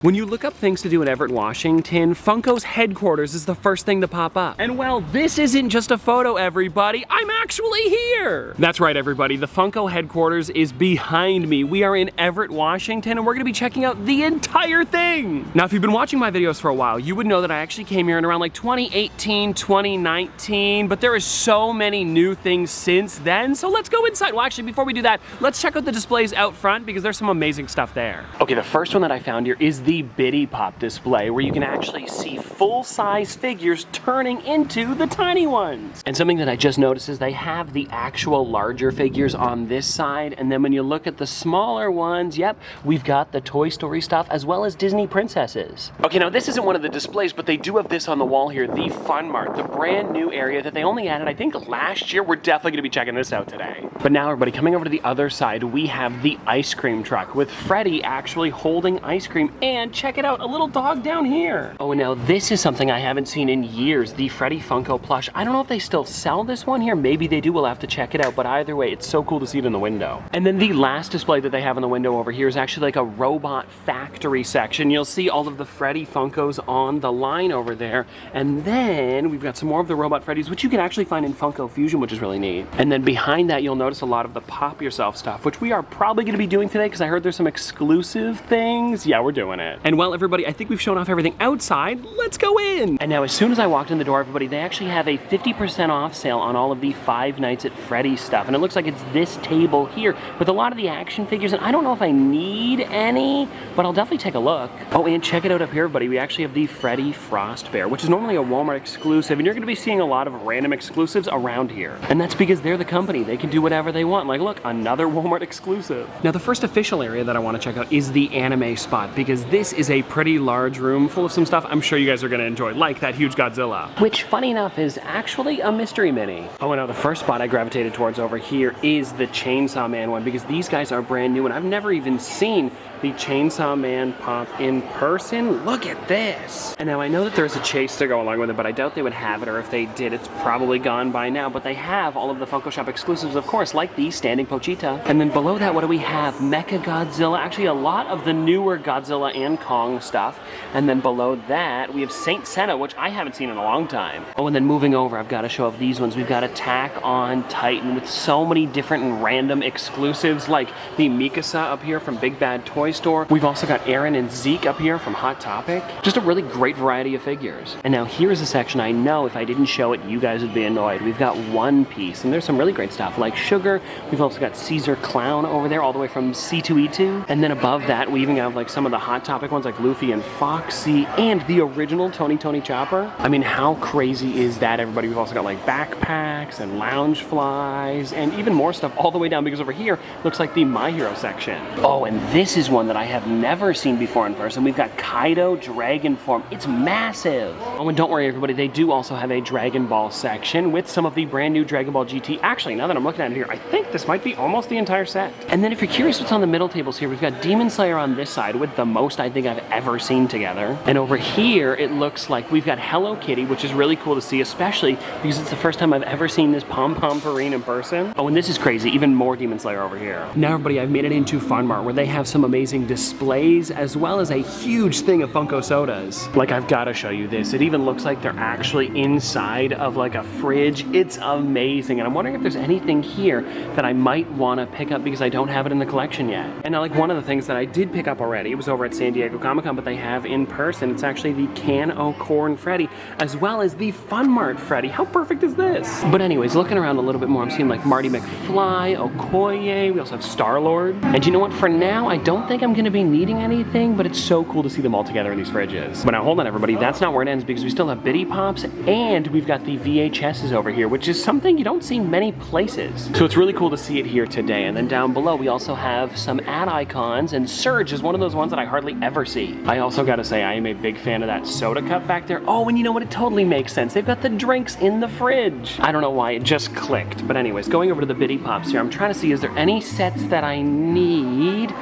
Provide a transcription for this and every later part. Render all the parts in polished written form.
When you look up things to do in Everett, Washington, Funko's headquarters is the first thing to pop up. And well, this isn't just a photo, everybody. I'm actually here. That's right, everybody. The Funko headquarters is behind me. We are in Everett, Washington, and we're gonna be checking out the entire thing. Now, if you've been watching my videos for a while, you would know that I actually came here in around like 2018, 2019, but there is so many new things since then. So let's go inside. Well, actually, before we do that, let's check out the displays out front because there's some amazing stuff there. Okay, the first one that I found here is the Bitty Pop display, where you can actually see full-size figures turning into the tiny ones. And something that I just noticed is they have the actual larger figures on this side, and then when you look at the smaller ones, yep, we've got the Toy Story stuff as well as Disney princesses. Okay, now this isn't one of the displays, but they do have this on the wall here, the Fun Mart, the brand new area that they only added, I think, last year. We're definitely gonna be checking this out today. But now, everybody, coming over to the other side, we have the ice cream truck with Freddy actually holding ice cream, and check it out, a little dog down here. Oh, and now this is something I haven't seen in years, the Freddy Funko plush. I don't know if they still sell this one here. Maybe they do. We'll have to check it out, but either way, it's so cool to see it in the window. And then the last display that they have in the window over here is actually like a robot factory section. You'll see all of the Freddy Funkos on the line over there. And then we've got some more of the robot Freddys, which you can actually find in Funko Fusion, which is really neat. And then behind that, you'll notice a lot of the Pop Yourself stuff, which we are probably gonna be doing today because I heard there's some exclusive things. Yeah, we're doing it. And well, everybody, I think we've shown off everything outside. Let's go in. And now, as soon as I walked in the door, everybody, they actually have a 50% off sale on all of the Five Nights at Freddy's stuff. And it looks like it's this table here with a lot of the action figures. And I don't know if I need any, but I'll definitely take a look. Oh, and check it out up here, everybody. We actually have the Freddy Frost Bear, which is normally a Walmart exclusive. And you're going to be seeing a lot of random exclusives around here. And that's because they're the company. They can do whatever they want. Like, look, another Walmart exclusive. Now, the first official area that I want to check out is the anime spot, because this is a pretty large room full of some stuff I'm sure you guys are gonna enjoy, like that huge Godzilla, which, funny enough, is actually a mystery mini. Oh, and now the first spot I gravitated towards over here is the Chainsaw Man one, because these guys are brand new and I've never even seen the Chainsaw Man pop in person. Look at this. And now I know that there's a chase to go along with it, but I doubt they would have it, or if they did, it's probably gone by now. But they have all of the Funko Shop exclusives, of course, like the Standing Pochita. And then below that, what do we have? Mecha Godzilla, actually a lot of the newer Godzilla and Kong stuff. And then below that, we have Saint Seiya, which I haven't seen in a long time. Oh, and then moving over, I've got to show off these ones. We've got Attack on Titan with so many different and random exclusives, like the Mikasa up here from Big Bad Toy Store. We've also got Aaron and Zeke up here from Hot Topic. Just a really great variety of figures. And now here's a section I know if I didn't show it, you guys would be annoyed. We've got One Piece, and there's some really great stuff like Sugar. We've also got Caesar Clown over there, all the way from C2E2. And then above that, we even have like some of the Hot Topic ones like Luffy and Foxy, and the original Tony Chopper. I mean, how crazy is that, everybody? We've also got like backpacks and lounge flies and even more stuff all the way down, because over here looks like the My Hero section. Oh, and this is one that I have never seen before in person. We've got Kaido Dragon Form. It's massive. Oh, and don't worry, everybody, they do also have a Dragon Ball section with some of the brand new Dragon Ball GT. Actually, now that I'm looking at it here, I think this might be almost the entire set. And then if you're curious what's on the middle tables here, we've got Demon Slayer on this side with the most I think I've ever seen together. And over here, it looks like we've got Hello Kitty, which is really cool to see, especially because it's the first time I've ever seen this Pom Pom Purine in person. Oh, and this is crazy, even more Demon Slayer over here. Now, everybody, I've made it into Fun Mart, where they have some amazing displays as well as a huge thing of Funko sodas. Like, I've got to show you this. It even looks like they're actually inside of like a fridge. It's amazing. And I'm wondering if there's anything here that I might want to pick up because I don't have it in the collection yet. And now, like, one of the things that I did pick up already, it was over at San Diego Comic-Con, but they have in person, it's actually the Can O Corn Freddy, as well as the Fun Mart Freddy. How perfect is this? But anyways, looking around a little bit more, I'm seeing like Marty McFly, Okoye, we also have Star-Lord. And you know what? For now, I don't think I'm going to be needing anything, but it's so cool to see them all together in these fridges. But now, hold on, everybody, that's not where it ends, because we still have Bitty Pops, and we've got the VHSs over here, which is something you don't see many places. So it's really cool to see it here today. And then down below, we also have some ad icons, and Surge is one of those ones that I hardly ever see. I also got to say, I am a big fan of that soda cup back there. Oh, and you know what? It totally makes sense. They've got the drinks in the fridge. I don't know why, it just clicked. But anyways, going over to the Bitty Pops here, I'm trying to see, is there any sets that I need?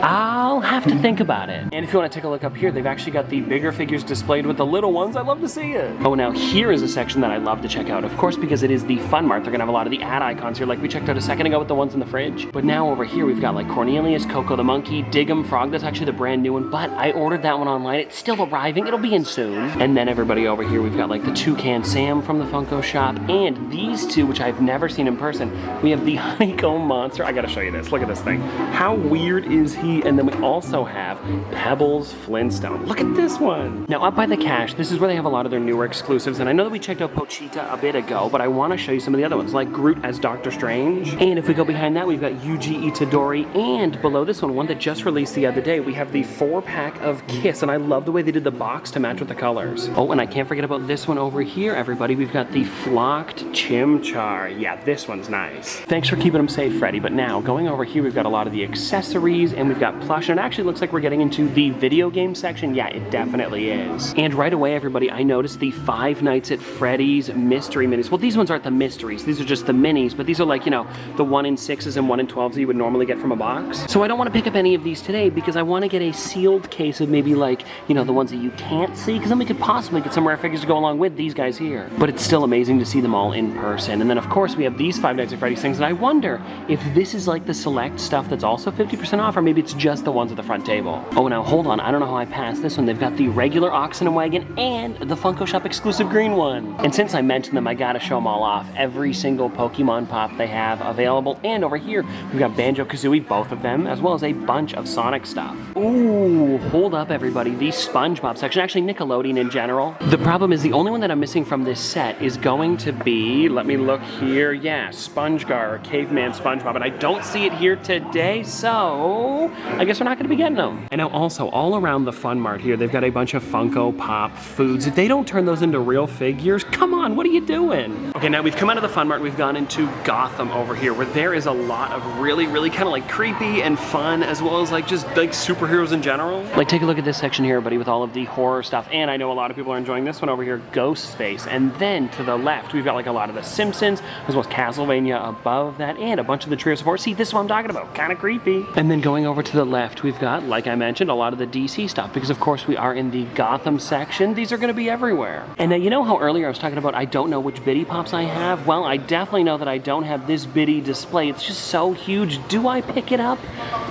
I'll have to think about it. And if you want to take a look up here, they've actually got the bigger figures displayed with the little ones. I love to see it. Oh, now here is a section that I love to check out. Of course, because it is the Fun Mart, they're gonna have a lot of the ad icons here, like we checked out a second ago with the ones in the fridge. But now over here, we've got like Cornelius, Coco the Monkey, Dig'em Frog. That's actually the brand new one, but I ordered that one online. It's still arriving. It'll be in soon. And then everybody over here, we've got like the Toucan Sam from the Funko shop, and these two, which I've never seen in person. We have the Honeycomb Monster. I gotta show you this. Look at this thing. How weird is he? And then we also have Pebbles Flintstone. Look at this one. Now up by the cash, this is where they have a lot of their newer exclusives, and I know that we checked out Pochita a bit ago, but I want to show you some of the other ones, like Groot as Doctor Strange. And if we go behind that, we've got Yuji Itadori, and below this one that just released the other day, we have the 4-pack of Kiss, and I love the way they did the box to match with the colors. Oh, and I can't forget about this one over here, everybody. We've got the Flocked Chimchar. Yeah, this one's nice. Thanks for keeping them safe, Freddy. But now, going over here, we've got a lot of the accessories, and we've got plush, and it actually looks like we're getting into the video game section. Yeah, it definitely is. And right away, everybody, I noticed the Five Nights at Freddy's mystery minis. Well, these ones aren't the mysteries. These are just the minis, but these are like, you know, the 1 in 6s and 1 in 12s that you would normally get from a box. So I don't want to pick up any of these today because I want to get a sealed case of maybe like, you know, the ones that you can't see, because then we could possibly get some rare figures to go along with these guys here. But it's still amazing to see them all in person. And then of course we have these Five Nights at Freddy's things, and I wonder if this is like the select stuff that's also 50% off, or maybe it's just the ones at the front table. Oh, now hold on, I don't know how I passed this one. They've got the regular Oxen and Wagon and the Funko Shop exclusive green one. And since I mentioned them, I gotta show them all off. Every single Pokemon pop they have available. And over here, we've got Banjo-Kazooie, both of them, as well as a bunch of Sonic stuff. Ooh, hold up everybody, the SpongeBob section, actually Nickelodeon in general. The problem is the only one that I'm missing from this set is going to be, let me look here, yeah, SpongeGar, or Caveman SpongeBob, and I don't see it here today, so I guess we're not gonna be getting them. And now also, all around the Fun Mart here, they've got a bunch of Funko Pop foods. If they don't turn those into real figures, come on, what are you doing? Okay, now we've come out of the Fun Mart, we've gone into Gotham over here, where there is a lot of really kind of like creepy and fun, as well as like just like superheroes in general. Like take a look at this section here, buddy, with all of the horror stuff, and I know a lot of people are enjoying this one over here, Ghostface. And then to the left, we've got like a lot of the Simpsons, as well as Castlevania above that, and a bunch of the Trios of Horror. See, this is what I'm talking about, kind of creepy. And then going over to the left, we've got, like I mentioned, a lot of the DC stuff, because of course we are in the Gotham section. These are gonna be everywhere. And you know how earlier I was talking about I don't know which Biddy Pops I have? Well, I definitely know that I don't have this Biddy display. It's just so huge. Do I pick it up?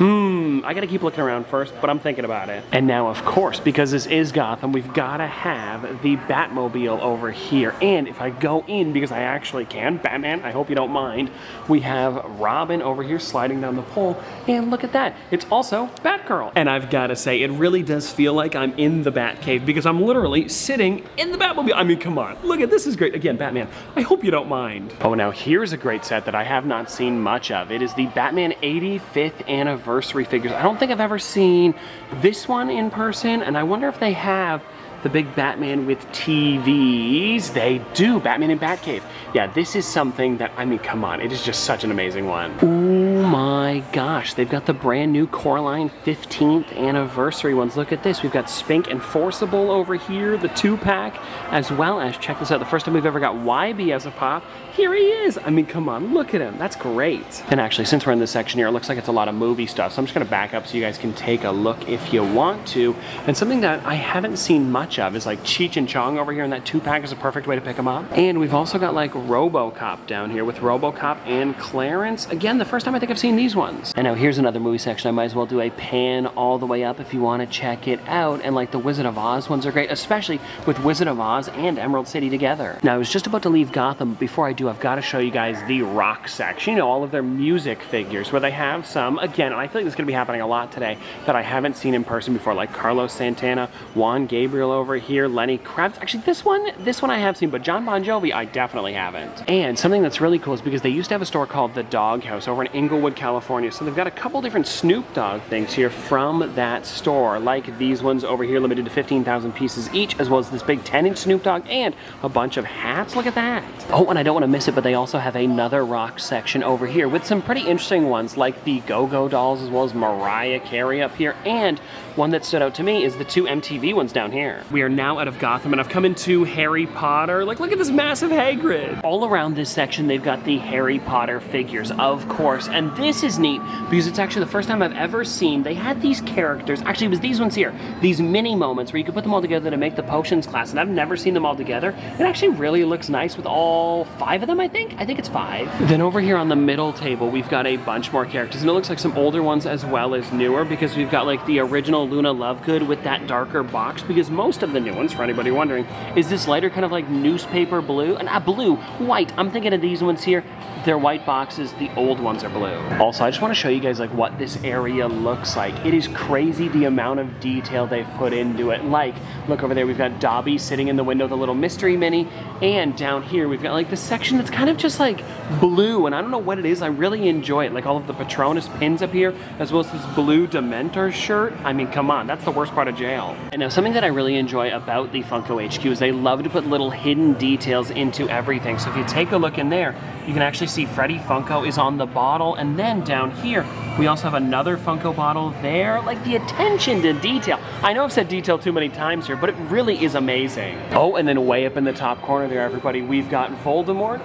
I gotta keep looking around first, but I'm thinking about it. And now, of course, because this is Gotham, we've gotta have the Batmobile over here. And if I go in, because I actually can, Batman, I hope you don't mind, we have Robin over here sliding down the pole, and look at that, it's also Batgirl. And I've gotta say, it really does feel like I'm in the Batcave, because I'm literally sitting in the Batmobile. I mean, come on, look at this, is great. Again, Batman, I hope you don't mind. Oh, now here's a great set that I have not seen much of. It is the Batman 85th anniversary figures. I don't think I've ever seen this one in person, and I wonder if they have the big Batman with TVs. They do, Batman in Batcave. Yeah, this is something that, I mean, come on, it is just such an amazing one. Oh my gosh, they've got the brand new Coraline 15th anniversary ones. Look at this, we've got Spink and Forcible over here, the 2-pack, as well as, check this out, the first time we've ever got YB as a pop. Here he is. I mean, come on, look at him, that's great. And actually, since we're in this section here, it looks like it's a lot of movie stuff, so I'm just gonna back up so you guys can take a look if you want to. And something that I haven't seen much of is like Cheech and Chong over here, and that 2-pack is a perfect way to pick them up. And we've also got like RoboCop down here with RoboCop and Clarence. Again, the first time I think I've seen these ones. And now here's another movie section. I might as well do a pan all the way up if you want to check it out. And like the Wizard of Oz ones are great, especially with Wizard of Oz and Emerald City together. Now I was just about to leave Gotham. Before I do, I've got to show you guys the rock section. You know, all of their music figures, where they have some, again, and I feel like this is going to be happening a lot today, that I haven't seen in person before, like Carlos Santana, Juan Gabriel over here, Lenny Kravitz. Actually, this one I have seen, but John Bon Jovi I definitely haven't. And something that's really cool is because they used to have a store called The Doghouse over in Inglewood, California. So they've got a couple different Snoop Dogg things here from that store, like these ones over here, limited to 15,000 pieces each, as well as this big 10-inch Snoop Dogg and a bunch of hats. Look at that. Oh, and I don't want to miss it, but they also have another rock section over here with some pretty interesting ones, like the Go-Go dolls, as well as Mariah Carey up here, and one that stood out to me is the 2 MTV ones down here. We are now out of Gotham, and I've come into Harry Potter. Like, look at this massive Hagrid. All around this section, they've got the Harry Potter figures, of course, and this is neat because it's actually the first time I've ever seen they had these characters. Actually, it was these ones here, these mini moments where you could put them all together to make the potions class, and I've never seen them all together. It actually really looks nice with all 5 of them, I think it's 5. Then over here on the middle table, we've got a bunch more characters, and it looks like some older ones as well as newer, because we've got like the original Luna Lovegood with that darker box, because most of the new ones, for anybody wondering, is this lighter kind of like newspaper blue, and blue, white. I'm thinking of these ones here. They're white boxes, the old ones are blue. Also, I just want to show you guys like what this area looks like. It is crazy the amount of detail they've put into it. Like, look over there, we've got Dobby sitting in the window, the little mystery mini, and down here we've got like this section that's kind of just like blue, and I don't know what it is. I really enjoy it. Like all of the Patronus pins up here, as well as this blue Dementor shirt. I mean, come on, that's the worst part of jail. And now something that I really enjoy about the Funko HQ is they love to put little hidden details into everything. So if you take a look in there, you can actually see Freddy Funko is on the bottle, and then down here we also have another Funko bottle there. Like the attention to detail. I know I've said detail too many times here, but it really is amazing. Oh, and then way up in the top corner there, everybody, we've got Voldemort.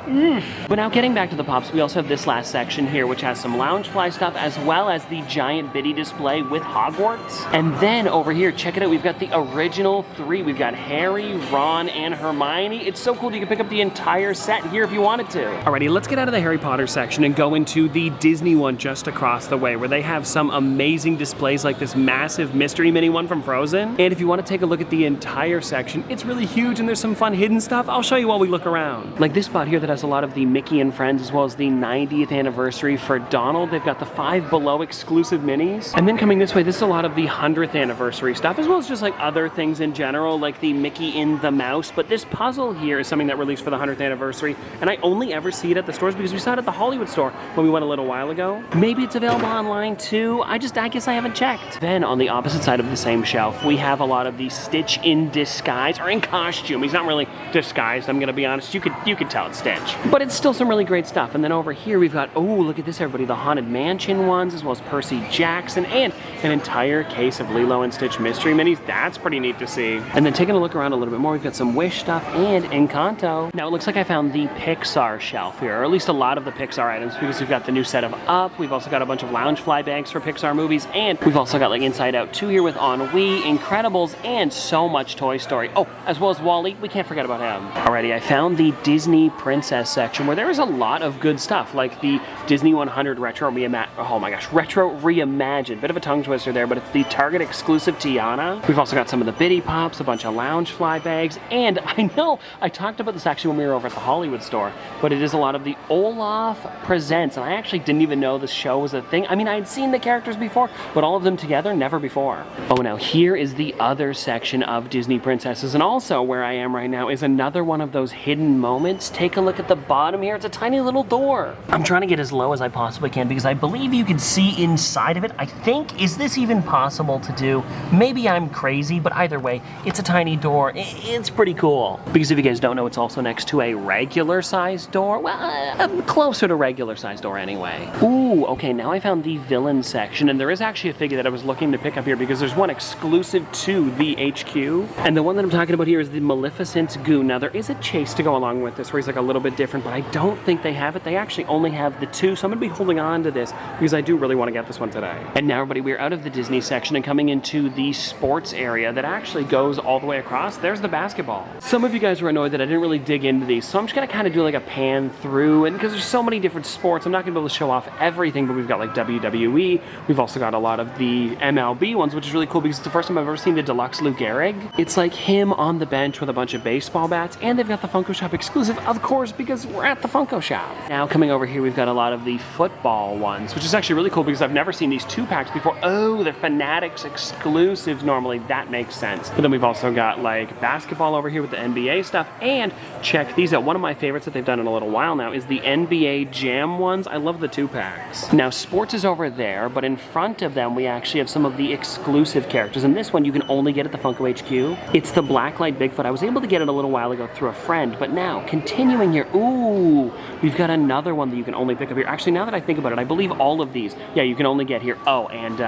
But now getting back to the Pops, we also have this last section here, which has some Loungefly stuff, as well as the giant Biddy display with Hogwarts. And then over here, check it out, we've got the original 3. We've got Harry, Ron, and Hermione. It's so cool, you can pick up the entire set here if you wanted to. Alrighty, let's get out of the Harry Potter section and go into the Disney one just across the way, where they have some amazing displays like this massive mystery mini one from Frozen. And if you want to take a look at the entire section, it's really huge and there's some fun hidden stuff. I'll show you while we look around. Like this spot here that has a lot of the Mickey and Friends, as well as the 90th anniversary for Donald. They've got the Five Below exclusive minis. And then coming this way, this is a lot of the 100th anniversary stuff, as well as just like other things in general, like the Mickey in the Mouse. But this puzzle here is something that released for the 100th anniversary, and I only ever see it at the stores because we saw it at the Hollywood store when we went a little while ago. Maybe it's available online too. I guess I haven't checked. Then on the opposite side of the same shelf, we have a lot of the Stitch in disguise, or in costume. He's not really disguised, I'm gonna be honest. You could tell it's Stitch. But it's still some really great stuff. And then over here we've got, oh, look at this everybody, the Haunted Mansion ones, as well as Percy Jackson, and an entire case of Lilo and Stitch mystery minis. That's pretty neat to see. And then taking a look around a little bit more, we've got some Wish stuff and Encanto. Now it looks like I found the Pixar shelf here, or at least a lot of the Pixar items, because we've got the new set of Up, we've also got a bunch of Loungefly bags for Pixar movies, and we've also got like Inside Out 2 here with Ennui, Incredibles, and so much Toy Story. Oh, as well as WALL-E, we can't forget about him. Alrighty, I found the Disney Princess section, where there is a lot of good stuff, like the Disney 100 Retro Reimagined. Bit of a tongue twister there, but it's the Target exclusive Tiana. We've also got some of the Biddy Pops, a bunch of Loungefly bags, and I know I talked about this actually when we were over at the Hollywood store, but it is a lot of the Olaf Presents, and I actually didn't even know this show was a thing. I mean, I had seen the characters before, but all of them together, never before. Oh, now here is the other section of Disney Princesses, and also where I am right now is another one of those hidden moments. Take a look at the bottom here. It's a tiny little door. I'm trying to get as low as I possibly can because I believe you can see inside of it. I think, is this even possible to do? Maybe I'm crazy, but either way, it's a tiny door. It's pretty cool. Because if you guys don't know, it's also next to a regular sized door. Well, closer to regular sized door anyway. Ooh, okay, now I found the villain section, and there is actually a figure that I was looking to pick up here because there's one exclusive to the HQ. And the one that I'm talking about here is the Maleficent's Goon. Now there is a chase to go along with this where he's like a little bit different, but I don't think they have it. They actually only have the 2, so I'm gonna be holding on to this because I do really want to get this one today. And now everybody, we're out of the Disney section and coming into the sports area that actually goes all the way across. There's the basketball. Some of you guys were annoyed that I didn't really dig into these, so I'm just gonna kind of do like a pan through, and because there's so many different sports, I'm not gonna be able to show off everything, but we've got like WWE, we've also got a lot of the MLB ones, which is really cool because it's the first time I've ever seen the deluxe Lou Gehrig. It's like him on the bench with a bunch of baseball bats, and they've got the Funko Shop exclusive, of course, because we're at the Funko Shop. Now coming over here, we've got a lot of the football ones, which is actually really cool because I've never seen these 2-packs before. Oh, they're Fanatics exclusives normally. That makes sense. But then we've also got like basketball over here with the NBA stuff, and check these out. One of my favorites that they've done in a little while now now is the NBA Jam ones. I love the 2-packs. Now, sports is over there, but in front of them, we actually have some of the exclusive characters. And this one you can only get at the Funko HQ. It's the Blacklight Bigfoot. I was able to get it a little while ago through a friend, but now, continuing here, ooh, we've got another one that you can only pick up here. Actually, now that I think about it, I believe all of these, yeah, you can only get here. Oh, and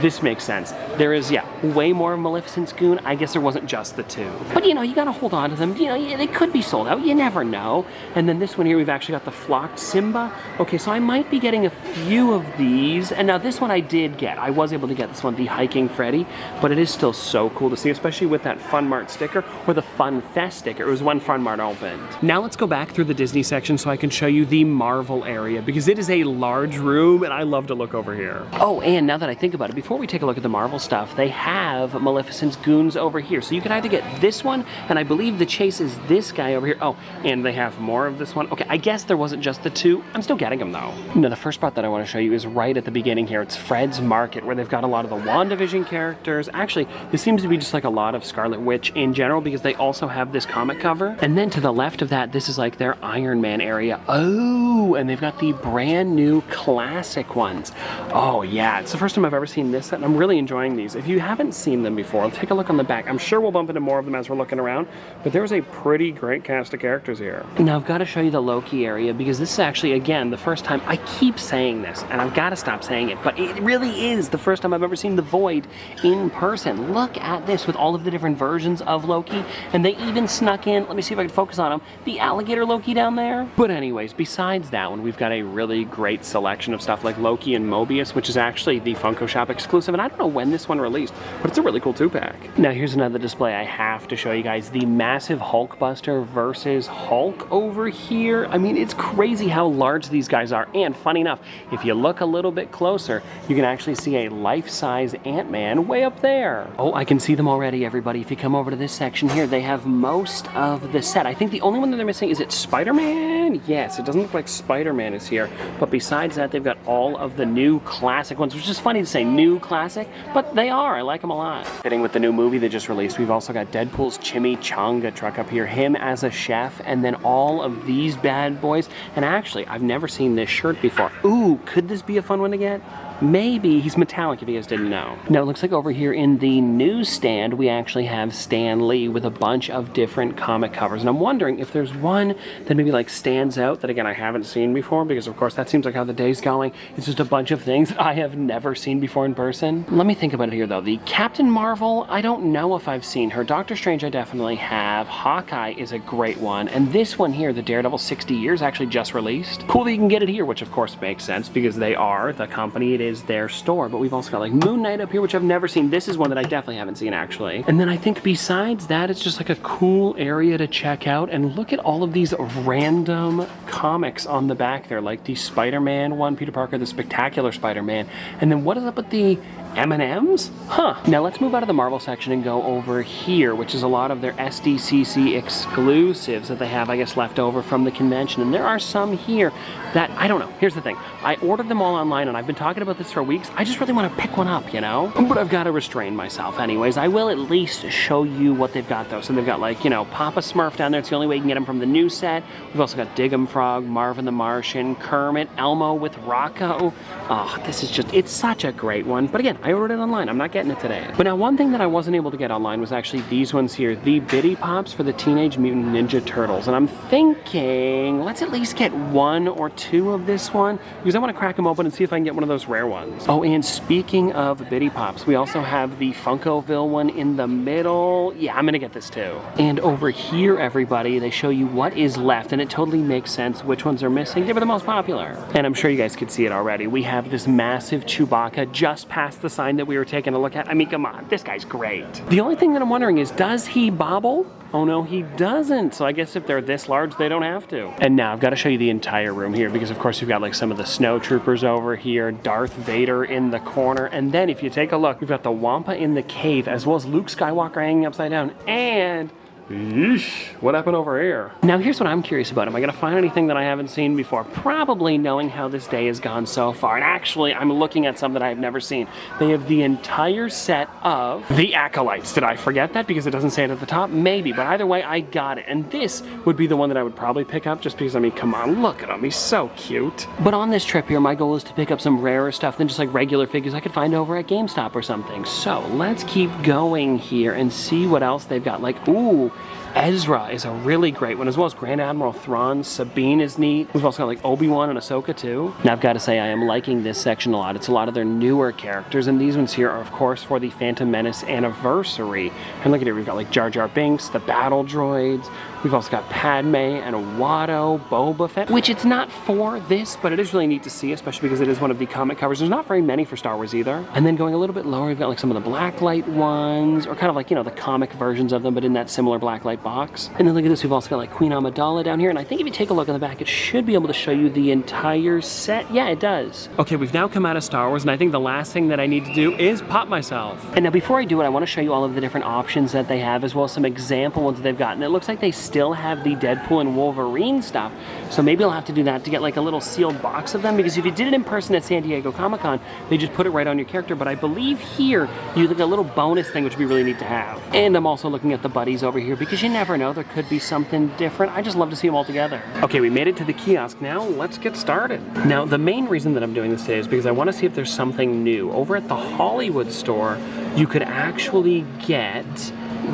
this makes sense. There is, yeah, way more Maleficent's Goon. I guess there wasn't just the 2. But, you know, you gotta hold on to them. You know, they could be sold out. You never know. And then this one here, we've actually got the Flocked Simba. Okay, so I might be getting a few of these. And now this one I did get. I was able to get this one, the Hiking Freddy. But it is still so cool to see, especially with that Fun Mart sticker or the Fun Fest sticker. It was when Fun Mart opened. Now let's go back through the Disney section so I can show you the Marvel area, because it is a large room and I love to look over here. Oh, and now that I think about it, before we take a look at the Marvel stuff, they have Maleficent's Goons over here. So you can either get this one, and I believe the chase is this guy over here. Oh, and they have more of this one. Okay, I guess there wasn't just the 2. I'm still getting them though. Now the first spot that I want to show you is right at the beginning here. It's Fred's Market, where they've got a lot of the WandaVision characters. Actually, this seems to be just like a lot of Scarlet Witch in general, because they also have this comic cover. And then to the left of that, this is like their Iron Man area. Oh, and they've got the brand new classic ones. Oh yeah, it's the first time I've ever seen this set, and I'm really enjoying these. If you haven't seen them before, take a look on the back. I'm sure we'll bump into more of them as we're looking around, but there's a pretty great cast of characters here. Now I've got to show you the Loki area, because this is actually, again, the first time. I keep saying this, and I've got to stop saying it, but it really is the first time I've ever seen the Void in person. Look at this with all of the different versions of Loki, and they even snuck in, let me see if I can focus on him, the alligator Loki down there. But anyways, besides that one, we've got a really great selection of stuff like Loki and Mobius, which is actually the Funko Shop exclusive, and I don't know when this one released, but it's a really cool 2-pack. Now here's another display I have to show you guys, the massive Hulkbuster versus Hulk over here. I mean, it's crazy how large these guys are, and funny enough, if you look a little bit closer, you can actually see a life-size Ant-Man way up there. Oh, I can see them already, everybody. If you come over to this section here, they have most of the set. I think the only one that they're missing, is it Spider-Man? Yes, it doesn't look like Spider-Man is here, but besides that, they've got all of the new classic ones, which is funny to say new classic, but they are. I like them a lot. Fitting with the new movie they just released, we've also got Deadpool's Chimichanga truck up here, him as a chef, and then all of these bad boys. And actually, I've never seen this shirt before. Ooh, could this be a fun one to get? Maybe. He's metallic if you guys didn't know. Now it looks like over here in the newsstand we actually have Stan Lee with a bunch of different comic covers, and I'm wondering if there's one that maybe like stands out that again I haven't seen before, because of course that seems like how the day's going. It's just a bunch of things that I have never seen before in person. Let me think about it here though. The Captain Marvel, I don't know if I've seen her. Doctor Strange I definitely have. Hawkeye is a great one, and this one here, the Daredevil 60 Years, actually just released. Cool that you can get it here, which of course makes sense because they are the company, it is their store. But we've also got like Moon Knight up here, which I've never seen. This is one that I definitely haven't seen actually. And then I think besides that, it's just like a cool area to check out, and look at all of these random comics on the back there, like the Spider-Man one, Peter Parker, the Spectacular Spider-Man, and then what is up with the M&Ms? Huh. Now let's move out of the Marvel section and go over here, which is a lot of their SDCC exclusives that they have, I guess, left over from the convention. And there are some here that, I don't know. Here's the thing. I ordered them all online, and I've been talking about this for weeks. I just really want to pick one up, you know? But I've got to restrain myself anyways. I will at least show you what they've got, though. So they've got, like, you know, Papa Smurf down there. It's the only way you can get them from the new set. We've also got Diggum Frog, Marvin the Martian, Kermit, Elmo with Rocco. Oh, this is just, it's such a great one. But again, I ordered it online. I'm not getting it today. But now one thing that I wasn't able to get online was actually these ones here, the Bitty Pops for the Teenage Mutant Ninja Turtles. And I'm thinking, let's at least get one or two of this one, because I want to crack them open and see if I can get one of those rare ones. Oh, and speaking of Bitty Pops, we also have the Funkoville one in the middle. Yeah, I'm gonna get this too. And over here, everybody, they show you what is left, and it totally makes sense which ones are missing. They were the most popular. And I'm sure you guys could see it already. We have this massive Chewbacca just past the sign that we were taking a look at. I mean, come on, this guy's great. The only thing that I'm wondering is, does he bobble? Oh no, he doesn't. So I guess if they're this large, they don't have to. And now I've got to show you the entire room here, because of course you've got like some of the snow troopers over here, Darth Vader in the corner, and then if you take a look, we've got the Wampa in the cave, as well as Luke Skywalker hanging upside down, and Yeesh, what happened over here? Now here's what I'm curious about. Am I gonna find anything that I haven't seen before? Probably, knowing how this day has gone so far. And actually, I'm looking at some that I've never seen. They have the entire set of the Acolytes. Did I forget that because it doesn't say it at the top? Maybe, but either way, I got it. And this would be the one that I would probably pick up just because, I mean, come on, look at him, he's so cute. But on this trip here, my goal is to pick up some rarer stuff than just like regular figures I could find over at GameStop or something. So let's keep going here and see what else they've got. Like, ooh, Ezra is a really great one, as well as Grand Admiral Thrawn. Sabine is neat. We've also got like Obi-Wan and Ahsoka too. Now I've got to say, I am liking this section a lot. It's a lot of their newer characters, and these ones here are of course for the Phantom Menace anniversary. And look at it, we've got like Jar Jar Binks, the battle droids. We've also got Padme and Watto, Boba Fett, which it's not for this, but it is really neat to see, especially because it is one of the comic covers. There's not very many for Star Wars either. And then going a little bit lower, we've got like some of the blacklight ones, or kind of like, you know, the comic versions of them, but in that similar blacklight box. And then look at this, we've also got like Queen Amidala down here, and I think if you take a look on the back, it should be able to show you the entire set. Yeah, it does. Okay, we've now come out of Star Wars, and I think the last thing that I need to do is pop myself. And now before I do it, I want to show you all of the different options that they have, as well as some example ones that they've got. And it looks like they still have the Deadpool and Wolverine stuff, so maybe I'll have to do that to get like a little sealed box of them, because if you did it in person at San Diego Comic-Con, they just put it right on your character, but I believe here you get a little bonus thing, which would be really neat to have. And I'm also looking at the buddies over here, because you never know, there could be something different. I just love to see them all together. Okay, we made it to the kiosk now. Let's get started. Now, the main reason that I'm doing this today is because I want to see if there's something new. Over at the Hollywood store, you could actually get,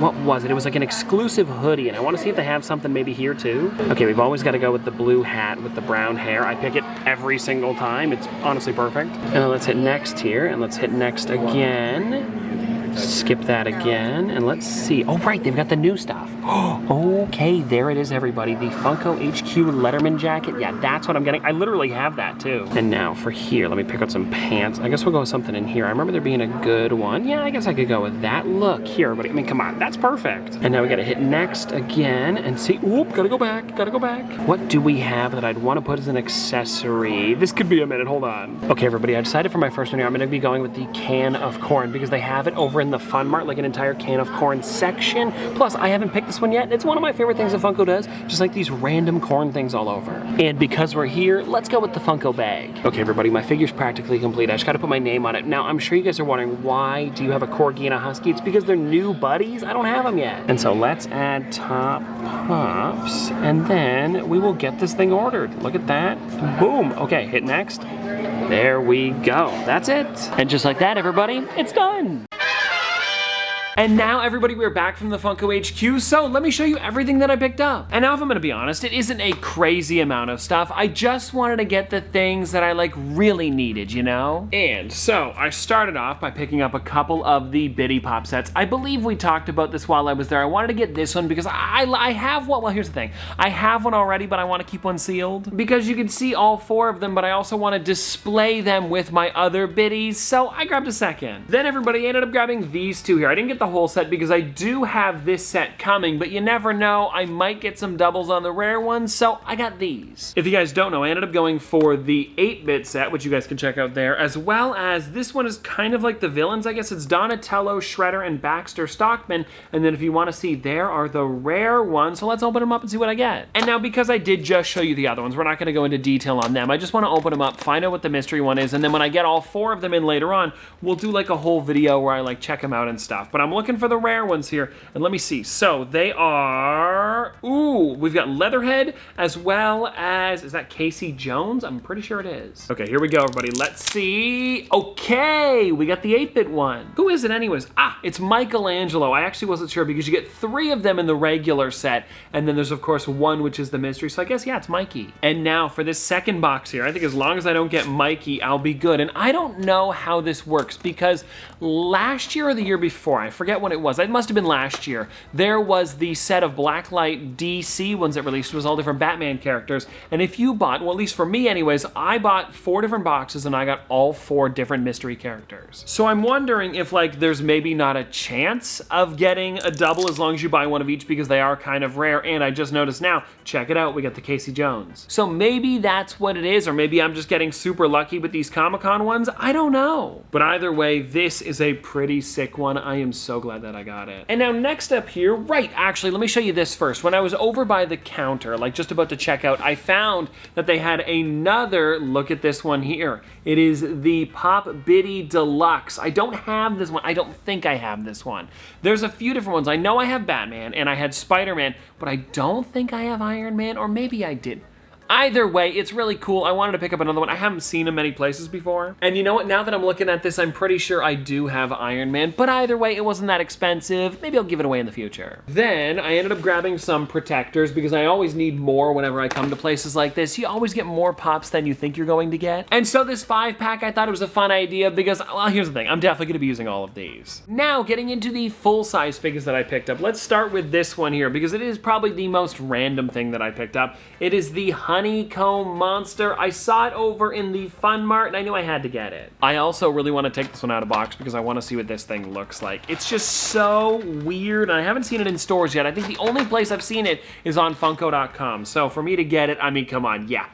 what was it? It was like an exclusive hoodie, and I want to see if they have something maybe here too. Okay, we've always got to go with the blue hat with the brown hair. I pick it every single time. It's honestly perfect. And then let's hit next here, and let's hit next again. Skip that again, and let's see. Oh, right, they've got the new stuff. Okay, there it is, everybody. The Funko HQ Letterman jacket. Yeah, that's what I'm getting. I literally have that, too. And now for here, let me pick out some pants. I guess we'll go with something in here. I remember there being a good one. Yeah, I guess I could go with that. Look, here, everybody. I mean, come on, that's perfect. And now we gotta hit next again and see. Oop, gotta go back, gotta go back. What do we have that I'd want to put as an accessory? This could be a minute, hold on. Okay, everybody, I decided for my first one here, I'm gonna be going with the can of corn, because they have it over in the Fun Mart, like an entire can of corn section. Plus, I haven't picked this one yet. It's one of my favorite things that Funko does, just like these random corn things all over. And because we're here, let's go with the Funko bag. Okay, everybody, my figure's practically complete. I just gotta put my name on it. Now, I'm sure you guys are wondering, why do you have a Corgi and a Husky? It's because they're new buddies. I don't have them yet. And so let's add top pops, and then we will get this thing ordered. Look at that. Boom. Okay, hit next. There we go. That's it. And just like that, everybody, it's done. And now, everybody, we're back from the Funko HQ, so let me show you everything that I picked up. And now, if I'm gonna be honest, it isn't a crazy amount of stuff. I just wanted to get the things that I like really needed, you know? And so, I started off by picking up a couple of the Bitty Pop sets. I believe we talked about this while I was there. I wanted to get this one because I have one. Well, here's the thing. I have one already, but I want to keep one sealed because you can see all four of them, but I also want to display them with my other Bitties, so I grabbed a second. Then, everybody, ended up grabbing these two here. I didn't get the whole set because I do have this set coming, but you never know, I might get some doubles on the rare ones, so I got these. If you guys don't know, I ended up going for the 8-bit set, which you guys can check out there, as well as this one is kind of like the villains, I guess. It's Donatello, Shredder, and Baxter Stockman, and then if you want to see, there are the rare ones, so let's open them up and see what I get. And now, because I did just show you the other ones, we're not going to go into detail on them. I just want to open them up, find out what the mystery one is, and then when I get all four of them in later on, we'll do like a whole video where I like check them out and stuff. But I'm looking for the rare ones here, and let me see. So they are, ooh, we've got Leatherhead, as well as, is that Casey Jones? I'm pretty sure it is. Okay, here we go, everybody. Let's see. Okay, we got the 8-bit one. Who is it anyways? Ah, it's Michelangelo. I actually wasn't sure because you get 3 of them in the regular set, and then there's of course one which is the mystery, so I guess, yeah, it's Mikey. And now for this second box here, I think as long as I don't get Mikey, I'll be good. And I don't know how this works because last year or the year before, I forget when it was, it must have been last year, there was the set of Blacklight DC ones that released. It was all different Batman characters, and if you bought, well, at least for me anyways, I bought 4 different boxes and I got all 4 different mystery characters. So I'm wondering if like there's maybe not a chance of getting a double as long as you buy one of each, because they are kind of rare. And I just noticed now, check it out, we got the Casey Jones. So maybe that's what it is, or maybe I'm just getting super lucky with these Comic-Con ones. I don't know. But either way, this is a pretty sick one. I am so so glad that I got it. And now next up here, right, actually, let me show you this first. When I was over by the counter, like just about to check out, I found that they had another, look at this one here. It is the Pop Bitty Deluxe. I don't have this one. I don't think I have this one. There's a few different ones. I know I have Batman and I had Spider-Man, but I don't think I have Iron Man, or maybe I did. Either way, it's really cool. I wanted to pick up another one. I haven't seen them many places before. And you know what? Now that I'm looking at this, I'm pretty sure I do have Iron Man. But either way, it wasn't that expensive. Maybe I'll give it away in the future. Then I ended up grabbing some protectors because I always need more whenever I come to places like this. You always get more pops than you think you're going to get. And so this 5-pack, I thought it was a fun idea because, well, here's the thing. I'm definitely going to be using all of these. Now, getting into the full-size figures that I picked up. Let's start with this one here because it is probably the most random thing that I picked up. It is the Honeycomb Monster. I saw it over in the Fun Mart and I knew I had to get it. I also really want to take this one out of box because I want to see what this thing looks like. It's just so weird and I haven't seen it in stores yet. I think the only place I've seen it is on Funko.com. So for me to get it, I mean, come on, yeah.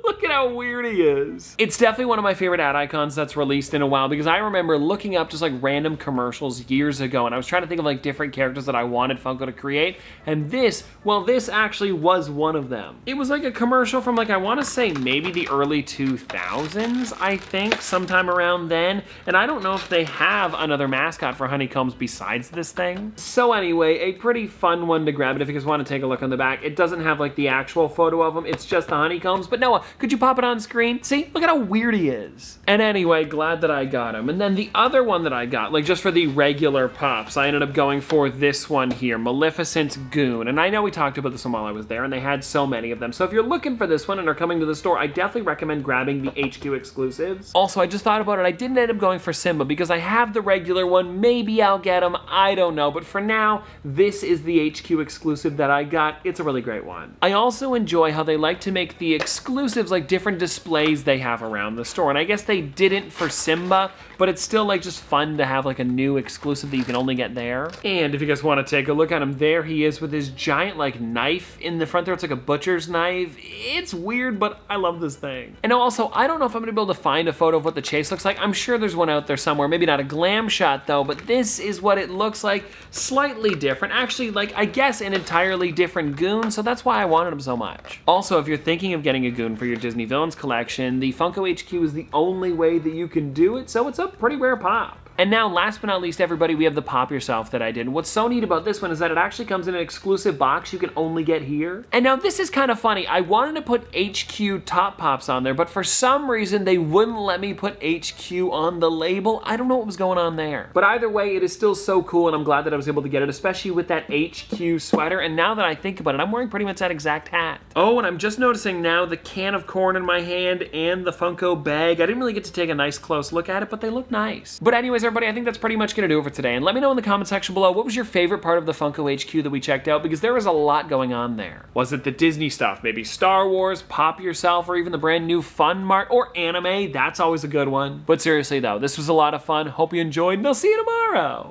Look at how weird he is. It's definitely one of my favorite ad icons that's released in a while because I remember looking up just like random commercials years ago and I was trying to think of like different characters that I wanted Funko to create, and this, well, this actually was one of them. It was like a commercial from like, I want to say maybe the early 2000s, I think, sometime around then, and I don't know if they have another mascot for Honeycombs besides this thing. So anyway, a pretty fun one to grab it if you guys want to take a look on the back. It doesn't have like the actual photo of him, it's just the Honeycombs, but Noah, could you pop it on screen? See, look at how weird he is. And anyway, glad that I got him. And then the other one that I got, like just for the regular pops, I ended up going for this one here, Maleficent's Goon. And I know we talked about this one while I was there and they had so many of them. So if you're looking for this one and are coming to the store, I definitely recommend grabbing the HQ exclusives. Also, I just thought about it. I didn't end up going for Simba because I have the regular one. Maybe I'll get him. I don't know. But for now, this is the HQ exclusive that I got. It's a really great one. I also enjoy how they like to make the exclusives like different displays they have around the store. And I guess they didn't for Simba, but it's still like just fun to have like a new exclusive that you can only get there. And if you guys want to take a look at him, there he is with his giant like knife in the front there. It's like a butcher's knife. It's weird, but I love this thing. And also, I don't know if I'm gonna be able to find a photo of what the chase looks like. I'm sure there's one out there somewhere. Maybe not a glam shot though, but this is what it looks like. Slightly different. Actually, like I guess an entirely different Goon, so that's why I wanted him so much. Also, if you're thinking of getting a Goon for your Disney Villains collection, the Funko HQ is the only way that you can do it, so it's a pretty rare pop. And now, last but not least, everybody, we have the Pop Yourself that I did. What's so neat about this one is that it actually comes in an exclusive box you can only get here. And now this is kind of funny. I wanted to put HQ Top Pops on there, but for some reason they wouldn't let me put HQ on the label. I don't know what was going on there. But either way, it is still so cool, and I'm glad that I was able to get it, especially with that HQ sweater. And now that I think about it, I'm wearing pretty much that exact hat. Oh, and I'm just noticing now the can of corn in my hand and the Funko bag. I didn't really get to take a nice close look at it, but they look nice. But anyways, everybody, I think that's pretty much gonna do it for today. And let me know in the comment section below, what was your favorite part of the Funko HQ that we checked out? Because there was a lot going on there. Was it the Disney stuff? Maybe Star Wars, Pop Yourself, or even the brand new Fun Mart, or anime? That's always a good one. But seriously though, this was a lot of fun. Hope you enjoyed, and I'll see you tomorrow.